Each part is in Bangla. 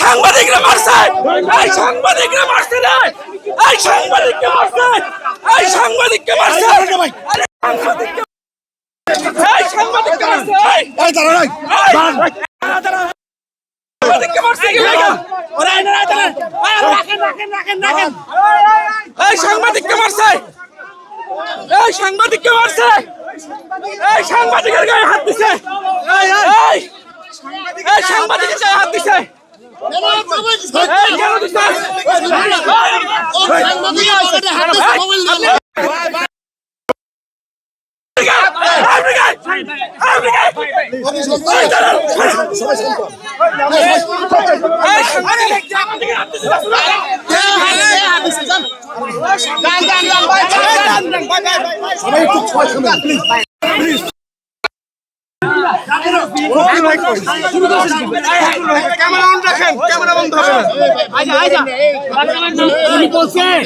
সাংবাদিকরা মারছে, সাংবাদিকরা মারছে না, সাংবাদিককে মারছে, সাংবাদিককে মারছে, সাংবাদিককে সাংবাদিককে মারছে, সাংবাদিককে মারছে, সাংবাদিকের গায়ে হাত দিছে, সাংবাদিকের গায়ে হাত দিছে। ক্যামেরা অন রাখেন, ক্যামেরা বন্ধ হবে না। উনি বলছেন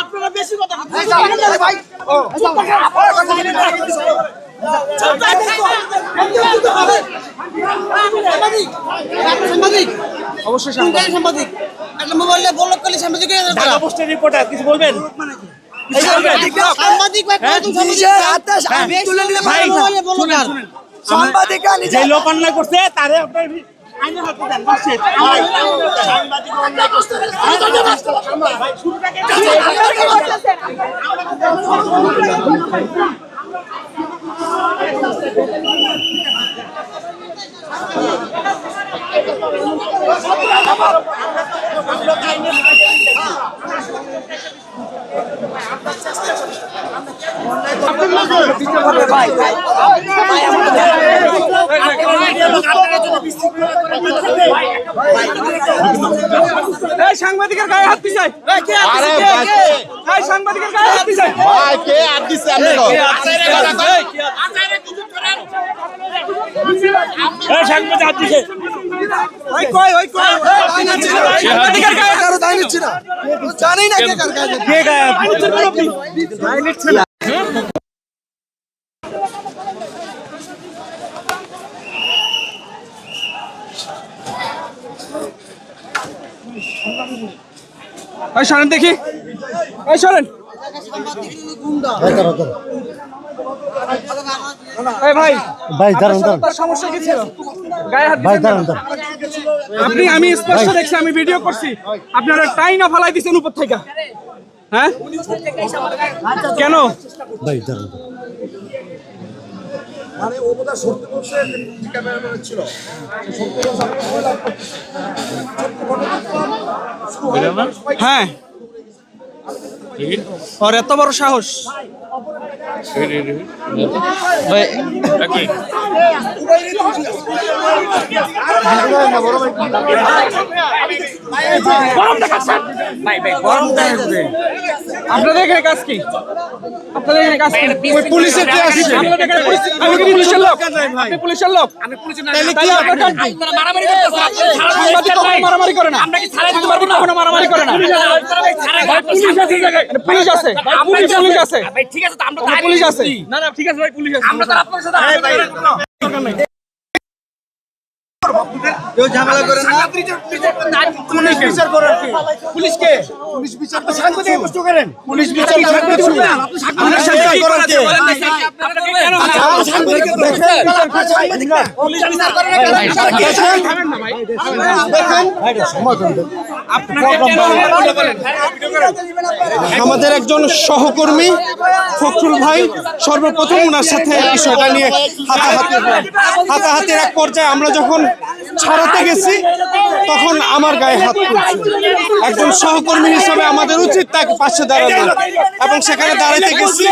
আপনারা বেশি কথা অবশ্যই সাংবাদিক একটা মোবাইলে ব্লক করলে সাংবাদিক ঢাকা পোস্টের রিপোর্টার কিছু বলবেন? সাংবাদিক যে লোক অন্যায় করছে তারে আপনার আইনের হাতে দেন। সাংবাদিকের গায়ে হাত দিছে, সাংবাদিকের গায়ে হাত দিছে, কে হাত দিছে? সাংবাদিক হাত দিছে, সাংবাদিকের গায়ে কারো দায় নিচ্ছে না, জানি না কে কার গায়ে নিচ্ছে না। সরেন দেখি, সরেন ভাই, ভাই সমস্যা কি ছিল? আপনি, আমি স্পষ্ট দেখছি, আমি ভিডিও করছি, আপনারা টাইনা ফালাই দিচ্ছেন উপর থেকে। হ্যাঁ কেন ভাই? হ্যাঁ, আর এত বড় সাহস আপনাদের এখানে কাজ কি? আপনাদের এখানে কাজ কি? পুলিশের পুলিশের লোক, আপনি পুলিশের লোক, মারামারি করে না, মারামারি করে না, পুলিশ আছে, পুলিশ আছে, ঠিক আছে, পুলিশ আছে, না না ঠিক আছে ভাই, পুলিশ আছে, আমরা তো আপনার সাথে ঝামেলা করে না। পুলিশ বিচার করেন, পুলিশকে পুলিশ বিচার সাংবাদিক কষ্ট করেন, পুলিশ বিচার করেন, আমাদের একজন সহকর্মী ফখরুল ভাই সর্বপ্রথম ওনার সাথে বিষয়টা নিয়ে হাতাহাতির এক পর্যায়ে আমরা যখন ছাড়াতে গেছি তখন আমার গায়ে হাত তুলছে। একজন সহকর্মী হিসেবে আমাদের উচিত তাকে পাশে দাঁড়ানো, এবং সেখানে দাঁড়াতে গেছি,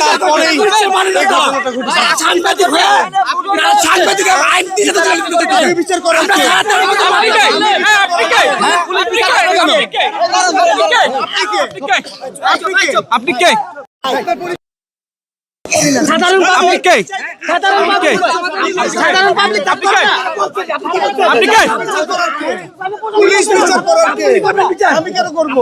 তারপরেই এই ঘটনাটা ঘটেছে। আপনি কে? সাধারণ আপনি কে? সাধারণ কে? সাধারণ পাবলিক আপনি কে? আপনি কে? পুলিশ বিচার করার কে? আমি কেন করবো?